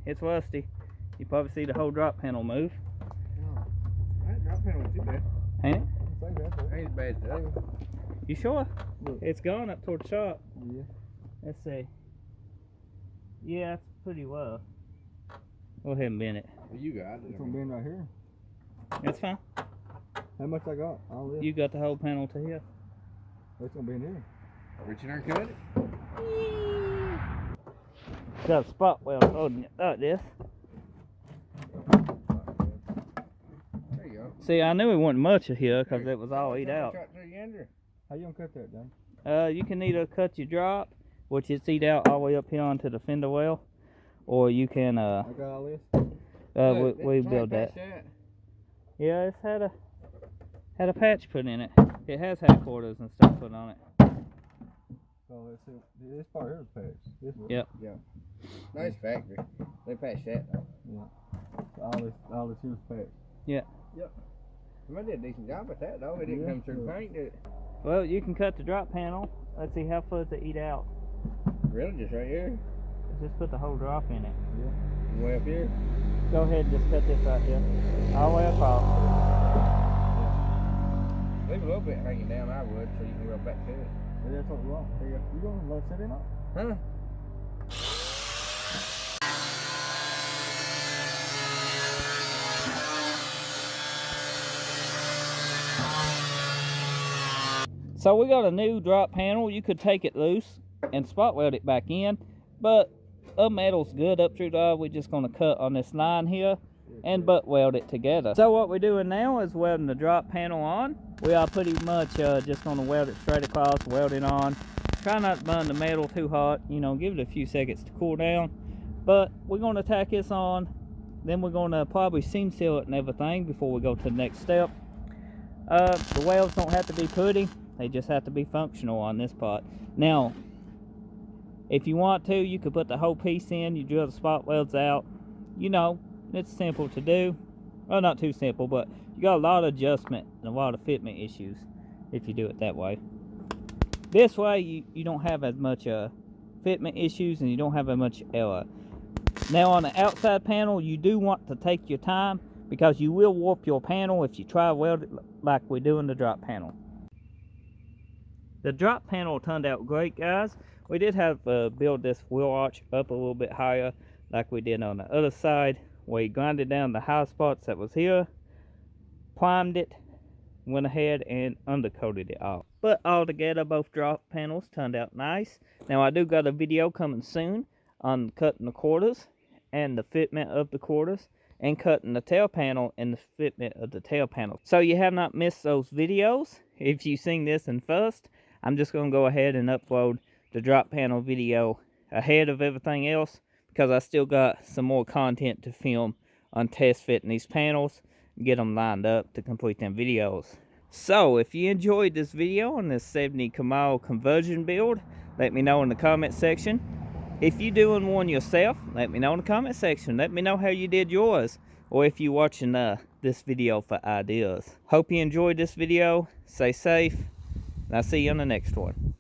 It's rusty. You probably see the whole drop panel move. Oh, that drop panel ain't too bad. Ain't it? Ain't as bad as the other one. You sure? Look. It's gone up toward the shop. Yeah. Let's see. Yeah, it's pretty well. Go ahead and bend it. Well, you got it. It's gonna bend right here. That's fine. How much I got? All this. You got the whole panel to here. It's gonna bend here. Reaching there, cut it. Got a spot weld holding it like this. There you go. See, I knew it wasn't much of here because it was all eat out. How you gonna cut that, John? You can either cut your drop, which is eat out all the way up here onto the fender well, or you can I got all this. we build that. Yeah, it's had a patch put in it. It has had quarters and stuff put on it. So let's see. This part here is patched. This one. Yep. Yeah. Nice factory. They patched that though. Yeah. So all this here is patched. Yeah. Yep. They did a decent job with that though. It didn't come through paint, did it? Well, you can cut the drop panel. Let's see how far does it eat out. Really, just right here? Just put the whole drop in it. Yeah. Way up here? Go ahead and just cut this right here. All the way across. Leave a little bit hanging down, I would, so you can go back to it. Yeah, that's what we want. Here you go. You gonna let it sit in on? Huh? So we got a new drop panel. You could take it loose and spot weld it back in, but metal's good up through there. We're just gonna cut on this line here and butt weld it together. So what we're doing now is welding the drop panel on. We are pretty much just gonna weld it straight across, weld it on. Try not to burn the metal too hot, you know, give it a few seconds to cool down. But we're gonna tack this on, then we're gonna probably seam seal it and everything before we go to the next step. The welds don't have to be pretty, they just have to be functional on this part. Now, if you want to, you could put the whole piece in, you drill the spot welds out. You know, it's simple to do. Well, not too simple, but you got a lot of adjustment and a lot of fitment issues if you do it that way. This way, you don't have as much fitment issues and you don't have as much error. Now, on the outside panel, you do want to take your time because you will warp your panel if you try to weld it like we do in the drop panel. The drop panel turned out great, guys. We did have to build this wheel arch up a little bit higher like we did on the other side. We grinded down the high spots that was here, primed it, went ahead and undercoated it off. But altogether, both drop panels turned out nice. Now, I do got a video coming soon on cutting the quarters and the fitment of the quarters and cutting the tail panel and the fitment of the tail panel. So you have not missed those videos. If you've seen this in first, I'm just going to go ahead and upload the drop panel video ahead of everything else because I still got some more content to film on test fitting these panels and get them lined up to complete them videos. So if you enjoyed this video on this 70 Camaro conversion build, let me know in the comment section. If you're doing one yourself, let me know in the comment section. Let me know how you did yours, or if you're watching this video for ideas. Hope you enjoyed this video. Stay safe, and I'll see you on the next one.